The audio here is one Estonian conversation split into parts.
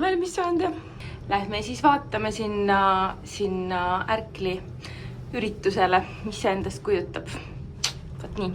olen valmis saanud ja lähme siis vaatame sinna Ärkli üritusele, mis see endast kujutab. Vaat nii.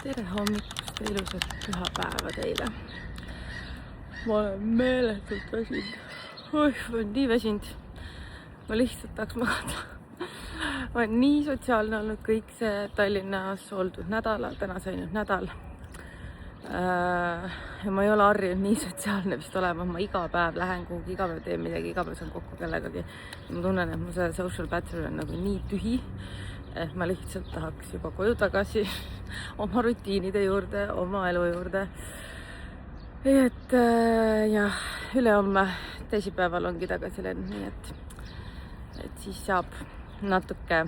Tere hommikust ja ilusat pühapäeva teile. Ma olen meeletult väsinud. Ma olen nii väsinud. Ma lihtsalt tahaks magada. Ma olen nii sotsiaalne olnud kõik see Tallinnas oldud nädala. Täna sai nüüd nädal. Ja ma ei ole harjunud nii sotsiaalne vist olema. Ma iga päev lähen kuhugi, iga päev teen midagi, iga päev saan kokku kellegagi. Ma tunnen, et mu see social battery on nagu nii tühi. Et ma lihtsalt tahaks juba koju tagasi oma rutiinide juurde, oma elu juurde. Et jah, ülehomme teisipäeval ongi tagasi lend, nii et siis saab natuke,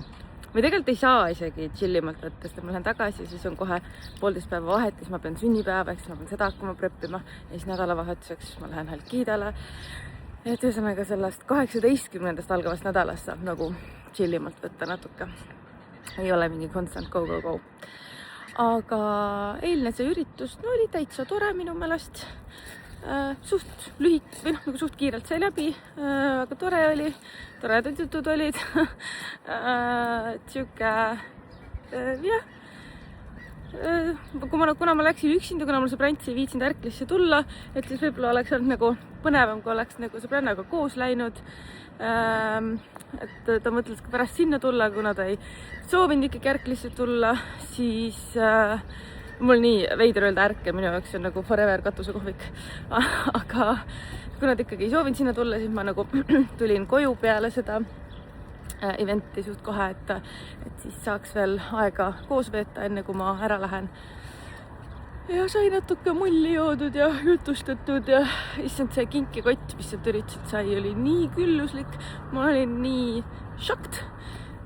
või tegelikult ei saa isegi chillimalt võtta, sest ma lähen tagasi, siis on kohe 1,5 päeva vahet, siis ma pean sünnipäevaks, ma pean seda hakkama preppima ja siis nädalavahetuseks ma lähen Halkidale. Et ühesõnaga sellest 18. algavast nädalast saab nagu chillimalt võtta natuke. Ei ole mingi constant go. Aga eilne see üritus oli täitsa tore minu meelest. Suht lühik või nagu suht kiirelt sai läbi. Aga tore oli. Toredad jutud olid. Siuke, jah. Kuna ma läksin üksinda, kuna mul sõbrants ei viitsinud Ärklisse tulla, et siis võib-olla oleks olnud nagu põnevam, kui oleks nagu sõbrannaga koos läinud. Et ta mõtles ka pärast sinna tulla, kuna ta ei soovinud ikkagi Ärklisse tulla, siis mul nii veider öelda Ärke, minu jaoks on nagu forever katusekohvik. Aga kuna ta ikkagi ei soovinud sinna tulla, siis ma nagu tulin koju peale seda eventi suht kohe, et siis saaks veel aega koos veeta, enne kui ma ära lähen. Ja sai natuke mulli joodud ja jutustatud ja issand see kinkikott, mis sealt üritasid sai, oli nii külluslik. Ma olin nii šokt,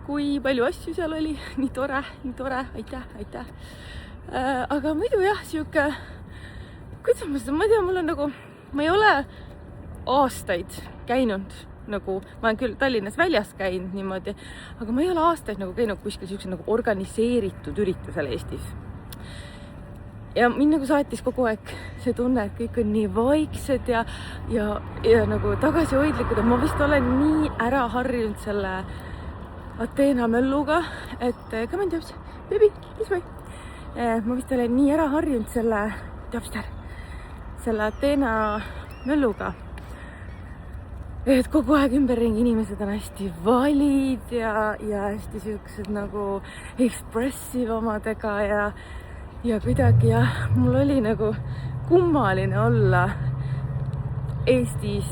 kui palju asju seal oli. Nii tore, aitäh. Aga muidu jah, siuke, kuidas ma seda, ma ei tea, mul on nagu, ma ei ole aastaid käinud nagu, ma olen küll Tallinnas väljas käinud niimoodi, aga ma ei ole aastaid nagu käinud kuskil siukse nagu organiseeritud üritusel Eestis. Ja mind nagu saatis kogu aeg see tunne, et kõik on nii vaiksed ja nagu tagasihoidlikud, et ma vist olen nii ära harjunud selle Ateena mölluga, et come on, Jobs, baby, this way. Ma vist olen nii ära harjunud selle Ateena mölluga, et kogu aeg ümberringi inimesed on hästi valid ja hästi siuksed nagu expressive omadega ja kuidagi jah, mul oli nagu kummaline olla Eestis,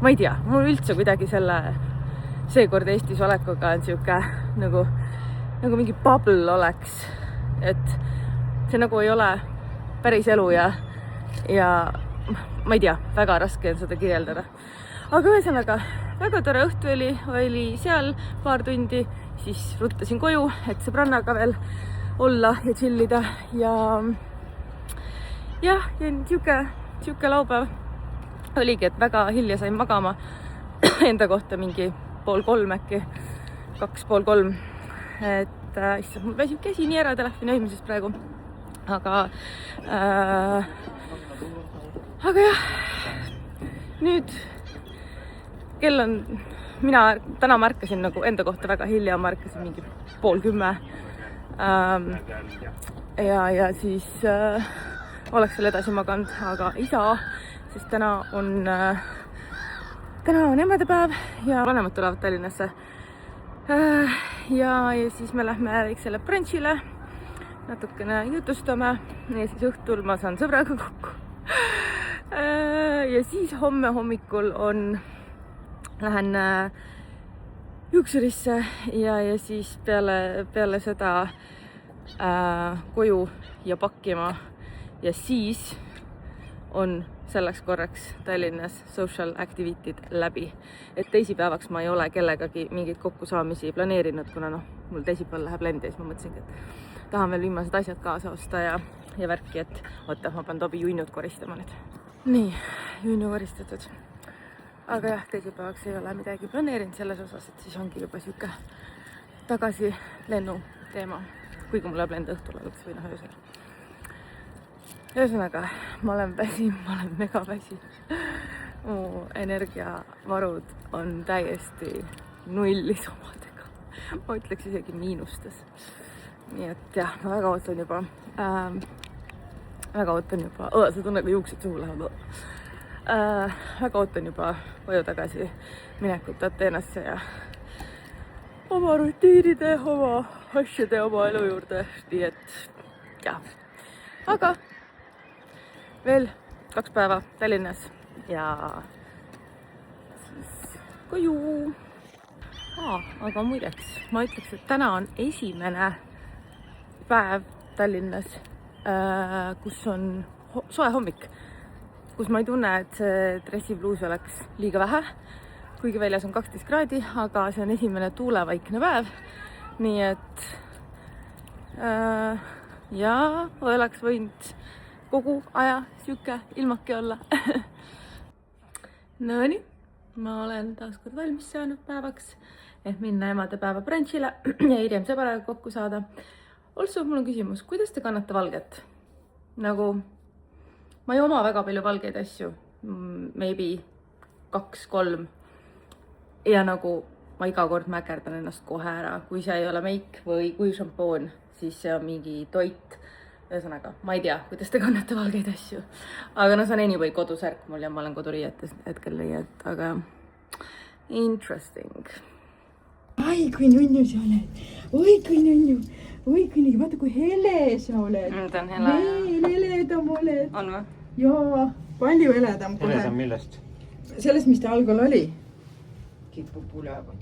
ma ei tea, mul üldse kuidagi seekord Eestis olekuga on siuke nagu mingi bubble oleks, et see nagu ei ole päris elu ja ma ei tea, väga raske on seda kirjeldada. Aga ühesõnaga, väga tore õhtu oli seal paar tundi, siis ruttasin koju, et sõbrannaga veel olla ja chillida ja siuke laupäev oligi, et väga hilja sain magama enda kohta mingi 2:30 äkki, 2:30, et issand, mul väsib käsi nii ära telefoni hoidmisest praegu, aga jah, nüüd kell on, mina täna märkasin nagu enda kohta väga hilja, märkasin mingi 9:30 ja siis oleks veel edasi maganud, aga ei saa, sest täna on emadepäev ja vanemad tulevad Tallinnasse. Ja siis me lähme väiksele brunchile, natukene jutustame ja siis õhtul ma saan sõbraga kokku. Ja siis homme hommikul lähen juuksurisse ja siis peale seda koju ja pakkima ja siis on selleks korraks Tallinnas social activity'd läbi. Et teisipäevaks ma ei ole kellegagi mingeid kokkusaamisi planeerinud, kuna mul teisipäeval läheb lend ja siis ma mõtlesingi, et tahan veel viimased asjad kaasa osta ja värki, et oota, ma pean Tobi junnud koristama nüüd. Nii, junnu koristatud. Aga jah, teisipäevaks ei ole midagi planeerinud selles osas, et siis ongi juba siuke tagasi lennu teema. Kuigi mul läheb lend õhtul lõpuks või öösel. Ühesõnaga, ma olen mega väsi. Mu energiavarud on täiesti nullis omadega. Ma ütleks isegi miinustes. Nii et jah, ma väga ootan juba. See tunne, kui juuksed suhu lähevad. Väga ootan juba koju tagasi minekut Ateenasse ja oma rutiinide, oma asjade, oma elu juurde. Nii et jah. Aga veel 2 päeva Tallinnas ja siis koju. Aga muideks, ma ütleks, et täna on esimene päev Tallinnas, kus on soe hommik, kus ma ei tunne, et see dressipluus oleks liiga vähe, kuigi väljas on 12 kraadi, aga see on esimene tuulevaikne päev. Nii et ja oleks võinud kogu aja siuke ilmake olla. Nõni, ma olen taas kord valmis saanud päevaks, et minna emadepäeva brunchile ja hiljem sõbaraga kokku saada. Also, mul on küsimus, kuidas te kannate valget? Nagu, ma ei oma väga palju valgeid asju, maybe 2-3. Ja nagu ma iga kord mäkerdan ennast kohe ära, kui see ei ole meik või kui šampoon, siis see on mingi toit. Ühesõnaga, ma ei tea, kuidas te kannate valgeid asju. Aga see on anyway kodusärk mul ja ma olen koduriietes hetkel nii, et aga interesting. Ai, kui nunnu sa oled. Oi, kui nunnu. Oi, kui nunnu. Vaata, kui hele sa oled. Ta on hele. Veel heledam oled. On või? Jaa, palju heledam kohe. Heledam millest? Sellest, mis ta algul oli. Kippu pulevad.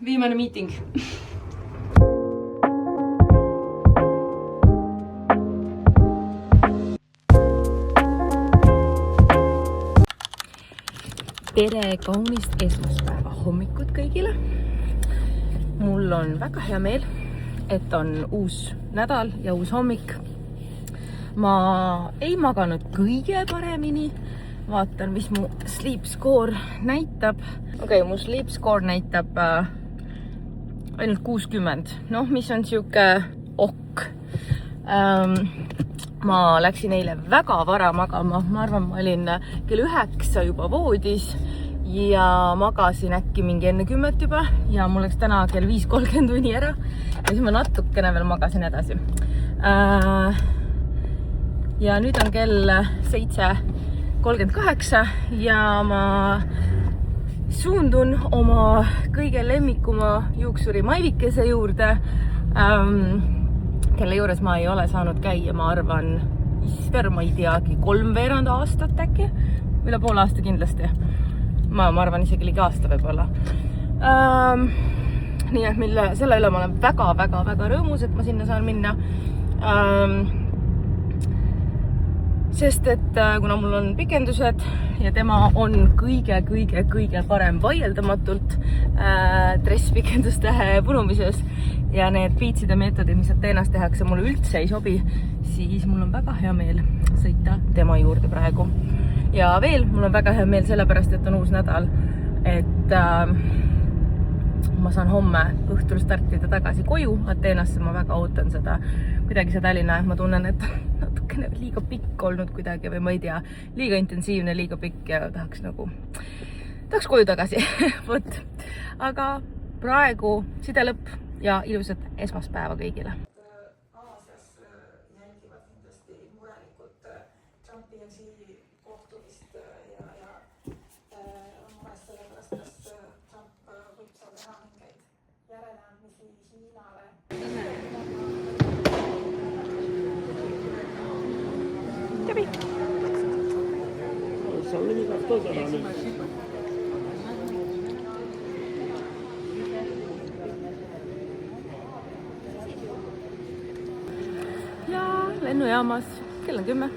Viimane meeting. Tere kaunist esmaspäeva hommikut kõigile. Mul on väga hea meel, et on uus nädal ja uus hommik. Ma ei maganud kõige paremini. Vaatan, mis mu sleep score näitab. Okei, mu sleep score näitab ainult 60. Mis on siuke ok. Ma läksin eile väga vara magama. Ma arvan, ma olin kell 9 juba voodis ja magasin äkki mingi enne 10 juba ja mul läks täna kell 5:30 uni ära ja siis ma natukene veel magasin edasi. Ja nüüd on kell 7:38 ja ma suundun oma kõige lemmikuma juuksuri Maivikese juurde, kelle juures ma ei ole saanud käia, ma arvan, ma ei teagi, 3 aastat äkki, üle poole aasta kindlasti. Ma arvan isegi ligi aasta võib-olla. Nii et selle üle ma olen väga rõõmus, et ma sinna saan minna. Sest et kuna mul on pikendused ja tema on kõige parem vaieldamatult dressipikenduste punumises ja need piitside meetodid, mis Ateenas tehakse, mulle üldse ei sobi, siis mul on väga hea meel sõita tema juurde praegu. Ja veel, mul on väga hea meel sellepärast, et on uus nädal, et ma saan homme õhtul startida tagasi koju Ateenasse, ma väga ootan seda, kuidagi see Tallinna, ma tunnen, et natukene liiga pikk olnud kuidagi või ma ei tea, liiga intensiivne, liiga pikk ja tahaks koju tagasi. Võt. Aga praegu side lõpp ja ilusat esmaspäeva kõigile. läbi. Ja lennujaamas kell on 10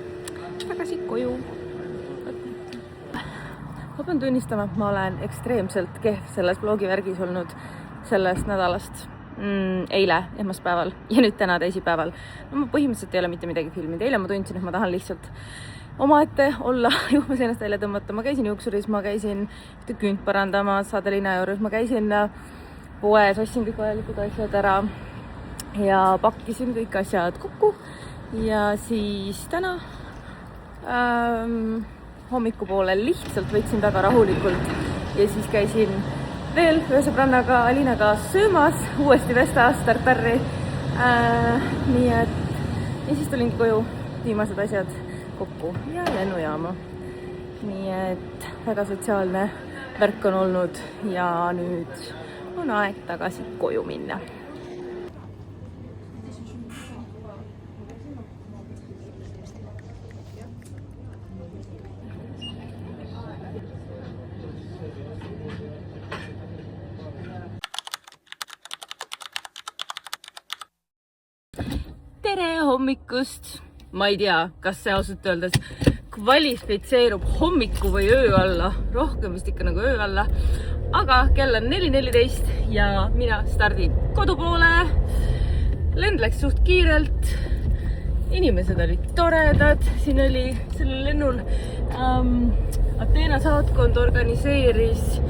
tagasi koju. Ma pean tunnistama, et ma olen ekstreemselt kehv selles blogivärgis olnud sellest nädalast. Eile, esmaspäeval ja nüüd täna teisipäeval. No, ma põhimõtteliselt ei ole mitte midagi filminud. Eile ma tundsin, et ma tahan lihtsalt omaette olla, juhmas ennast välja tõmmata. Ma käisin juuksuris, ma käisin küünt parandamas Adelina juures, ma käisin poes, ostsin kõik vajalikud asjad ära ja pakkisin kõik asjad kokku. Ja siis täna hommikupoole lihtsalt võtsin väga rahulikult ja siis käisin veel ühe sõbrannaga Alinaga söömas uuesti Vestas Tartarri. Nii et ja siis tulingi koju viimased asjad kokku ja lennujaama. Nii et väga sotsiaalne värk on olnud ja nüüd on aeg tagasi koju minna. Tere hommikust! Ma ei tea, kas see ausalt öeldes kvalifitseerub hommiku või öö alla. Rohkem vist ikka nagu öö alla. Aga kell on 4:14 ja mina stardin kodu poole. Lend läks suht kiirelt. Inimesed olid toredad. Siin oli sellel lennul Ateena saatkond organiseeris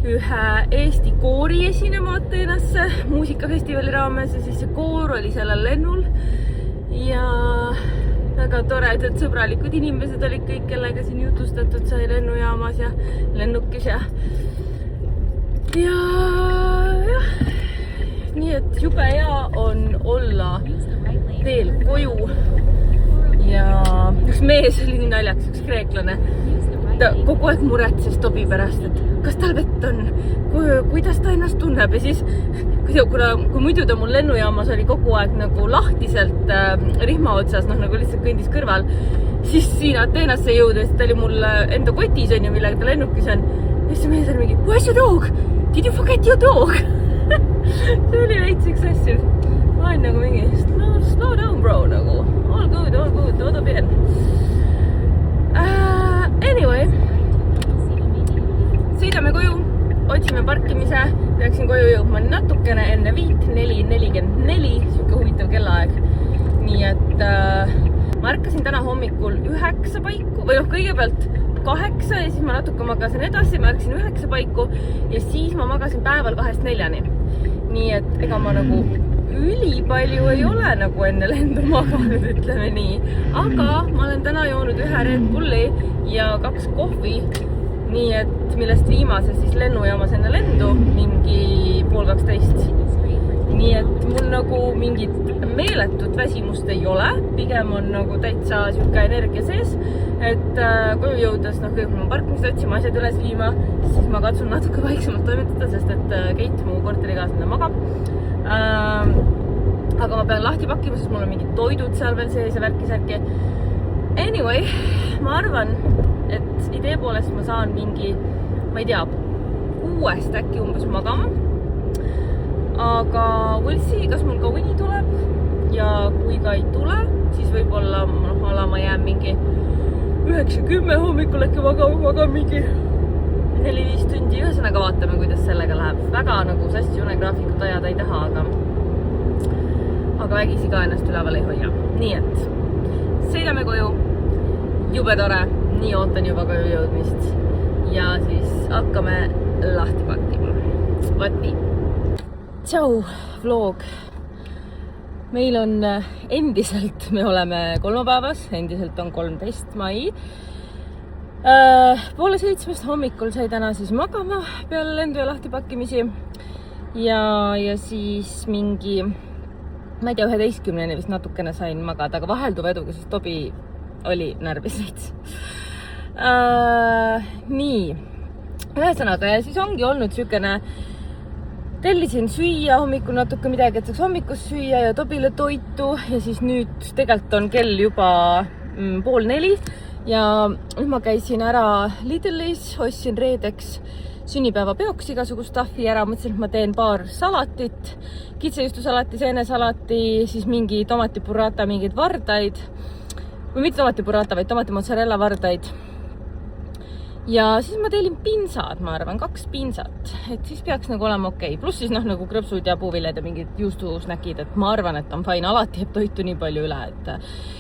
ühe Eesti koori esinema Ateenasse muusikafestivali raames ja siis see koor oli sellel lennul ja väga toredad sõbralikud inimesed olid kõik, kellega siin jutustatud sai lennujaamas ja lennukis ja nii et jube hea on olla veel koju ja üks mees oli nii naljakas, üks kreeklane. Ta kogu aeg muretses Tobi pärast, et kas tal vett on, kuidas ta ennast tunneb ja siis, kui muidu ta mul lennujaamas oli kogu aeg nagu lahtiselt rihma otsas, nagu lihtsalt kõndis kõrval, siis siin Ateenasse jõudes, ta oli mul enda kotis, millega ta lennukis on. Ja siis see mees oli mingi, where's your dog? Did you forget your dog? See oli veits üks asju. Ma olen nagu mingi, slow down bro, nagu all good, todo bien. Anyway, sõidame koju, otsime parkimise, peaksin koju jõudma natukene enne 4:44, siuke huvitav kellaaeg. Nii et ma ärkasin täna hommikul 9 paiku, või kõigepealt 8 ja siis ma natuke magasin edasi, ma ärkasin 9 paiku ja siis ma magasin päeval 2-4. Nii et ega ma nagu ülipalju ei ole nagu enne lendu maganud, ütleme nii. Aga ma olen täna joonud 1 Red Bulli ja 2 kohvi, nii et millest viimase siis lennujaamas enne lendu mingi 11:30. Nii et mul nagu mingit meeletut väsimust ei ole, pigem on nagu täitsa siuke energia sees, et koju jõudes, kui ma parkimist otsima, asjad üles viima, siis ma katsun natuke vaiksemalt toimetada, sest et Keit, mu korterikaaslane, magab. Aga ma pean lahti pakkima, sest mul on mingid toidud seal veel sees ja värki-särki. Anyway, ma arvan, et idee poolest ma saan mingi, ma ei tea, 6 äkki umbes magama. Aga we'll see, kas mul ka uni tuleb ja kui ka ei tule, siis võib-olla ma jään mingi 9-10 hommikul äkki magama mingi 4-5 tundi. Ühesõnaga vaatame, kuidas sellega läheb. Väga nagu sassi unegraafikut ajada ei taha, aga vägisi ka ennast üleval ei hoia. Nii et sõidame koju. Jube tore. Nii ootan juba koju jõudmist. Ja siis hakkame lahti pakkima. Võt nii. Tšau, vlog. Meil on endiselt, me oleme kolmapäevas, endiselt on 13. mai. 6:30 hommikul sai täna siis magama peale lendu ja lahtipakkimisi ja siis mingi, ma ei tea, 11 vist natukene sain magada, aga vahelduv eduga, sest Tobi oli närvis veits. Nii, ühesõnaga ja siis ongi olnud siukene, tellisin süüa hommikul natuke midagi, et saaks hommikust süüa ja Tobile toitu ja siis nüüd tegelikult on kell juba 3:30 ja nüüd ma käisin ära Lidlis, ostsin reedeks sünnipäevapeoks igasugust staffi ära, mõtlesin, et ma teen paar salatit, kitsejuustusalati, seenesalati, siis mingi tomatipurrata, mingeid vardaid või mitte tomatipurrata, vaid tomatimozzarella vardaid. Ja siis ma tellin pinsad, ma arvan, 2 pinsat, et siis peaks nagu olema okei. Pluss siis nagu krõpsud ja puuviljad ja mingid juustusnäkid, et ma arvan, et on fine, alati jääb toitu nii palju üle, et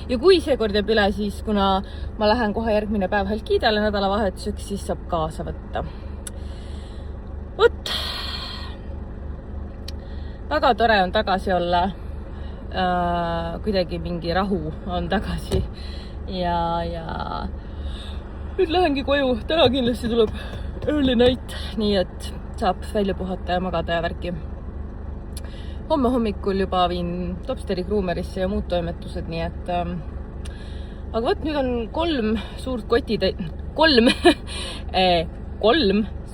ja kui seekord jääb üle, siis kuna ma lähen kohe järgmine päev Halkidale nädalavahetuseks, siis saab kaasa võtta. Vot, väga tore on tagasi olla, kuidagi mingi rahu on tagasi ja nüüd lähengi koju, täna kindlasti tuleb early night, nii et saab välja puhata ja magada ja värki. Homme hommikul juba viin Topsteri Kruumerisse ja muud toimetused, nii et aga võt, nüüd on 3 suurt kotitäit, 3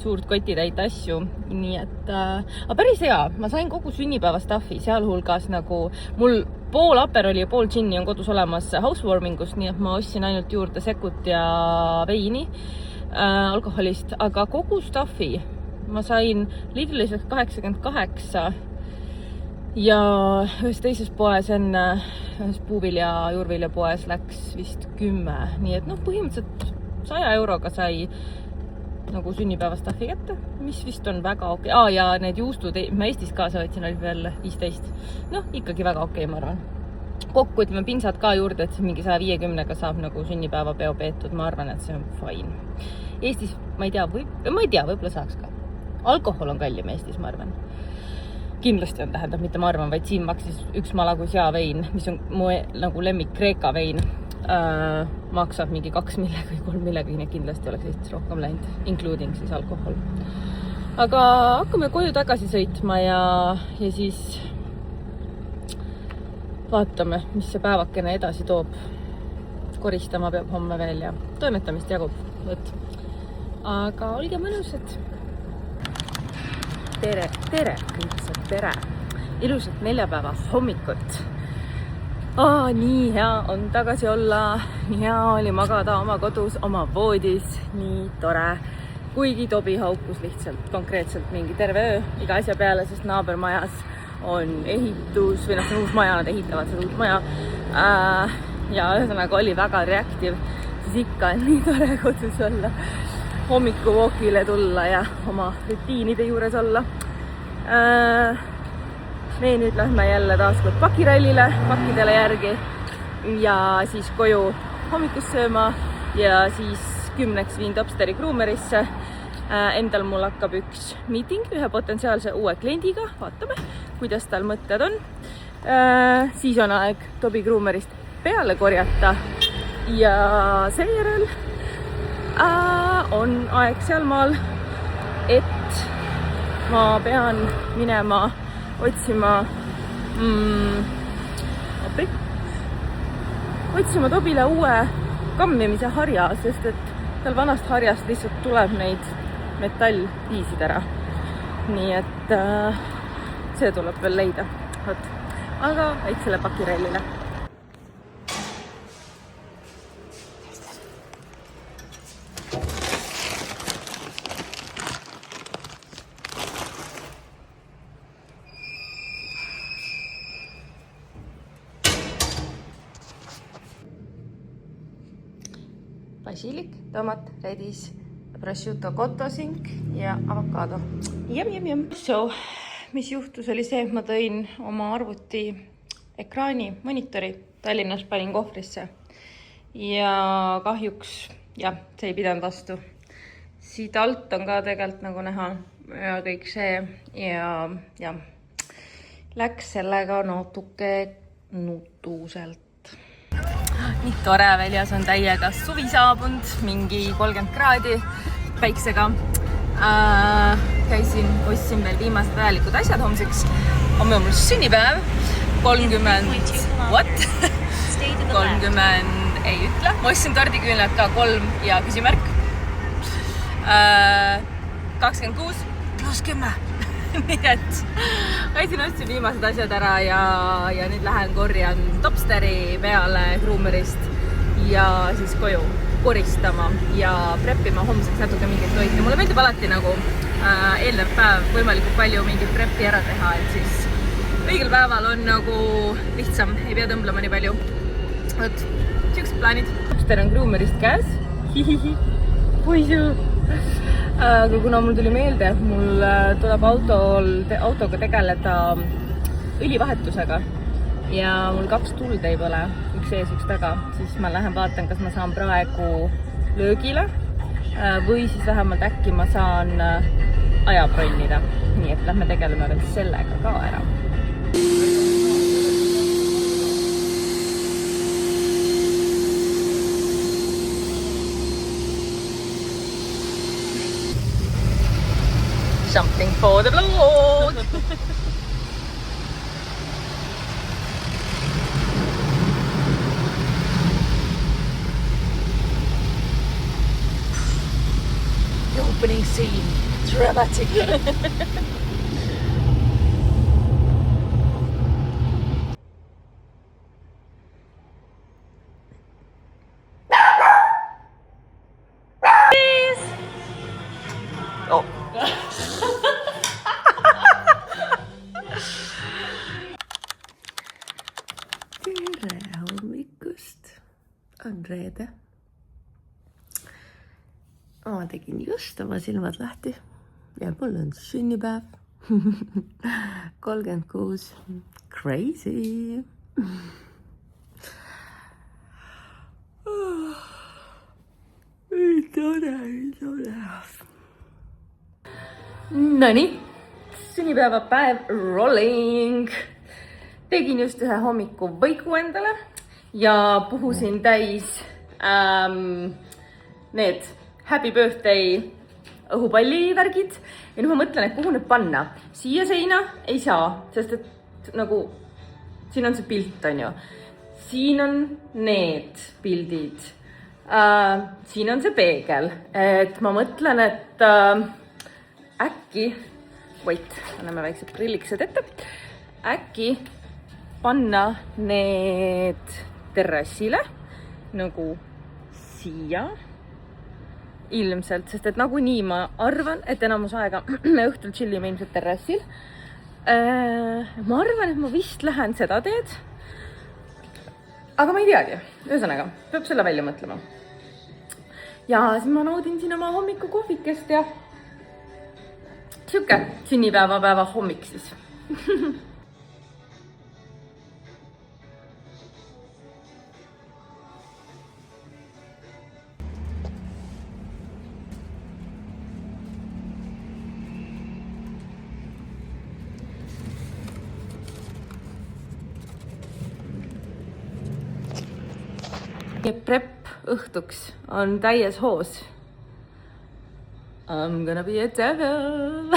suurt kotitäit asju, nii et aga päris hea, ma sain kogu sünnipäeva staffi, sealhulgas nagu mul pool aperoli ja pool džinni on kodus olemas housewarmingust, nii et ma ostsin ainult juurde sekut ja veini alkoholist, aga kogu staffi ma sain Lidlis 88 ja ühes teises poes enne, ühes puuvilja, juurvilja poes läks vist 10, nii et põhimõtteliselt 100 euroga sai nagu sünnipäeva staffi kätte, mis vist on väga okei. Ja need juustud, ma Eestis kaasa võtsin, oli veel 15. Ikkagi väga okei, ma arvan. Kokku ütleme pinsad ka juurde, et mingi 150-ga saab nagu sünnipäeva peo peetud. Ma arvan, et see on fine. Eestis, ma ei tea, võib-olla saaks ka. Alkohol on kallim Eestis, ma arvan. Kindlasti on, tähendab, mitte ma arvan, vaid siin maksis üks Malagus vein, mis on mu nagu lemmik Kreeka vein. Maksab mingi 2 millega või 3 millega, nii kindlasti oleks Eestis rohkem läinud, including siis alkohol. Aga hakkame koju tagasi sõitma ja siis vaatame, mis see päevakene edasi toob. Koristama peab homme veel ja toimetamist jagub. Võt. Aga olge mõnusad. Tere, kõiksed, tere. Ilusat neljapäeva hommikut. Nii hea on tagasi olla, nii hea oli magada oma kodus, oma voodis, nii tore. Kuigi Tobi haukus lihtsalt konkreetselt mingi terve öö iga asja peale, sest naabermajas on ehitus või see on uus maja, nad ehitavad seda uut maja. Ja ühesõnaga oli väga reaktiv, siis ikka on nii tore kodus olla, hommikuvookile tulla ja oma rutiinide juures olla. Me nüüd lähme jälle taaskord pakirallile, pakkidele järgi ja siis koju hommikust sööma ja siis 10 viin Topsteri Kruumerisse. Endal mul hakkab üks meeting ühe potentsiaalse uue kliendiga, vaatame, kuidas tal mõtted on. Siis on aeg Tobi Kruumerist peale korjata ja seejärel on aeg sealmaal, et ma pean minema otsima Tobile uue kammimise harja, sest et tal vanast harjast lihtsalt tuleb neid metallpiisid ära. Nii et see tuleb veel leida. Aga väiksele pakirallile. Basilik, tomat, redis, prosciutto cotosink ja avokado. Jem. So, mis juhtus oli see, et ma tõin oma arvuti ekraani monitori Tallinnas, panin kohvrisse ja kahjuks see ei pidanud vastu. Siit alt on ka tegelikult nagu näha ja kõik see ja läks sellega natuke nutuselt. Nii tore, väljas on täiega suvi saabunud, mingi 30 kraadi päiksega. Ostsin veel viimased vajalikud asjad homseks. Homme on mul sünnipäev, 30, what? 30 ei ütle. Ma ostsin tordiküünlad ka 3 ja küsimärk. 26 pluss 10. Nii et ostsin viimased asjad ära ja nüüd lähen korjan Topsteri peale Kruumerist ja siis koju koristama ja preppima homseks natuke mingit toitu. Mulle meeldib alati nagu eelnev päev võimalikult palju mingit preppi ära teha, et siis õigel päeval on nagu lihtsam, ei pea tõmblema nii palju. Vot, siuksed plaanid. Lobster on Groomerist käes. Hihihi. Puisu. Aga kuna mul tuli meelde, mul tuleb autoga tegeleda õlivahetusega ja mul 2 tuld ei põle, üks ees, üks taga, siis ma lähen vaatan, kas ma saan praegu löögile või siis vähemalt äkki ma saan aja bronnida. Nii et lähme tegeleme veel sellega ka ära. Something for the vlog! The opening scene, dramatic. Oh. Tere hommikust, on reede. Ma tegin just oma silmad lahti ja mul on sünnipäev. 36. Crazy. Tore. Nonii, sünnipäevapäev rolling. Tegin just ühe hommiku võiku endale ja puhusin täis need happy birthday õhupallivärgid. Ja nüüd ma mõtlen, et kuhu need panna. Siia seina ei saa, sest et nagu siin on see pilt, on ju. Siin on need pildid. Siin on see peegel. Et ma mõtlen, et äkki, anname väiksed prilliksed ette, äkki panna need terrassile nagu siia ilmselt, sest et nagunii ma arvan, et enamus aega me õhtul chillime ilmselt terrassil. Ma arvan, et ma vist lähen seda teed, aga ma ei teagi. Ühesõnaga, peab selle välja mõtlema. Ja siis ma naudin siin oma hommiku kohvikest ja siuke sünnipäevapäeva hommik siis. Ja prep õhtuks on täies hoos. I'm gonna be a devil.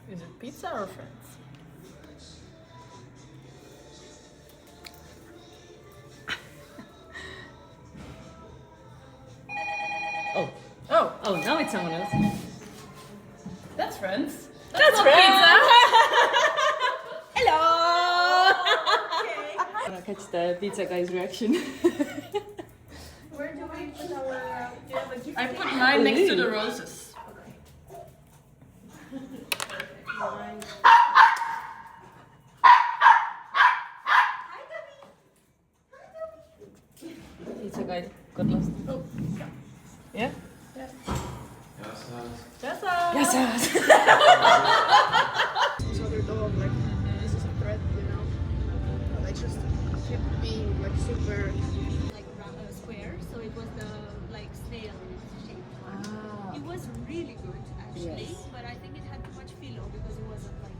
Is it pizza or friends? Oh, now it's someone else. That's friends. That's pizza. Hello! Okay. I want to catch the pizza guy's reaction. Where do we put our... do you have a gift? I put mine next to the roses. Pizza guy got lost. Oh. Yeah? Yes. Yes. This other dog, like, this is a threat, you know? But I just keep being, like, super... like square, so it was the like snail shape one. Ah. It was really good actually, Yes. but I think it had too much filo because it wasn't like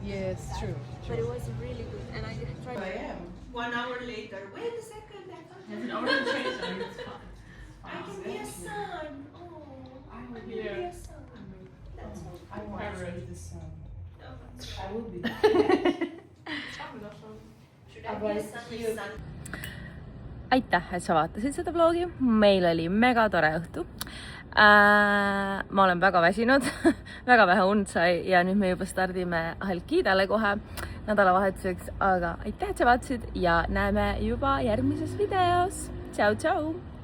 Yes, true. but it was really good and I tried I am. 1 hour later, wait a second, I An hour and change, I mean, it's fine. can be a son. Oh, I will be Yeah. a son. That's all. I want to be the sun. I will be. aitäh, et sa vaatasid seda vlogi, meil oli mega tore õhtu. Ma olen väga väsinud, väga vähe und sai ja nüüd me juba stardime Halkidale kohe nädalavahetuseks, aga aitäh, et sa vaatasid ja näeme juba järgmises videos. Tšau, tšau!